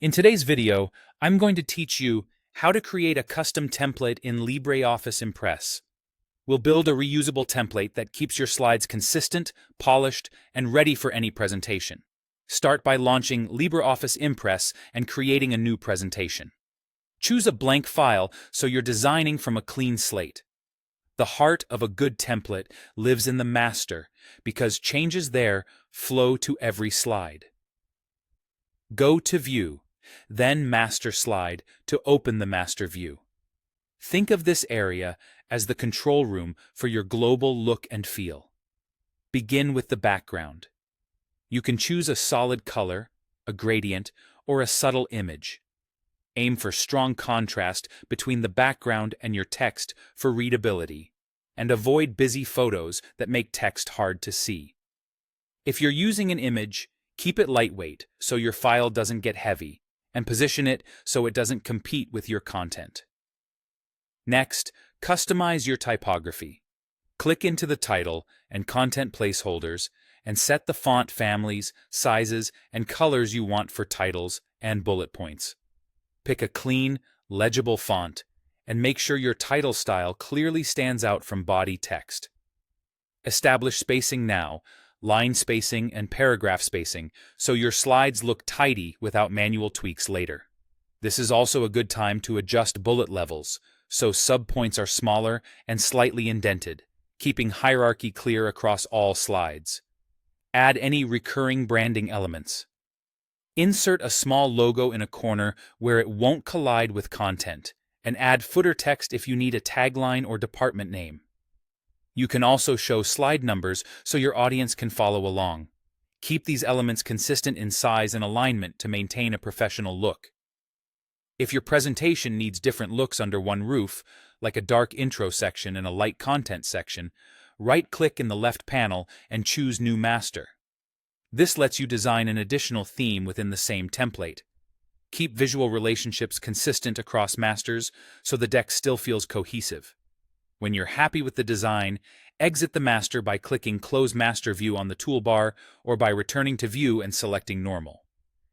In today's video, I'm going to teach you how to create a custom template in LibreOffice Impress. We'll build a reusable template that keeps your slides consistent, polished, and ready for any presentation. Start by launching LibreOffice Impress and creating a new presentation. Choose a blank file so you're designing from a clean slate. The heart of a good template lives in the master because changes there flow to every slide. Go to View, then Master Slide to open the master view. Think of this area as the control room for your global look and feel. Begin with the background. You can choose a solid color, a gradient, or a subtle image. Aim for strong contrast between the background and your text for readability, and avoid busy photos that make text hard to see. If you're using an image, keep it lightweight so your file doesn't get heavy, and position it so it doesn't compete with your content. Next, customize your typography. Click into the title and content placeholders and set the font families, sizes, and colors you want for titles and bullet points. Pick a clean, legible font and make sure your title style clearly stands out from body text. Establish spacing now, line spacing and paragraph spacing, so your slides look tidy without manual tweaks later. This is also a good time to adjust bullet levels, so subpoints are smaller and slightly indented, keeping hierarchy clear across all slides. Add any recurring branding elements. Insert a small logo in a corner where it won't collide with content, and add footer text if you need a tagline or department name. You can also show slide numbers so your audience can follow along. Keep these elements consistent in size and alignment to maintain a professional look. If your presentation needs different looks under one roof, like a dark intro section and a light content section, right-click in the left panel and choose New Master. This lets you design an additional theme within the same template. Keep visual relationships consistent across masters so the deck still feels cohesive. When you're happy with the design, exit the master by clicking Close Master View on the toolbar or by returning to View and selecting Normal.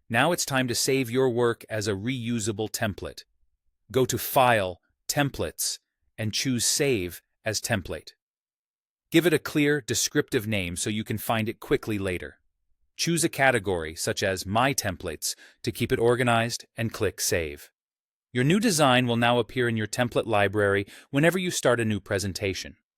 Now it's time to save your work as a reusable template. Go to File, Templates, and choose Save as Template. Give it a clear, descriptive name so you can find it quickly later. Choose a category, such as My Templates, to keep it organized and click Save. Your new design will now appear in your template library whenever you start a new presentation.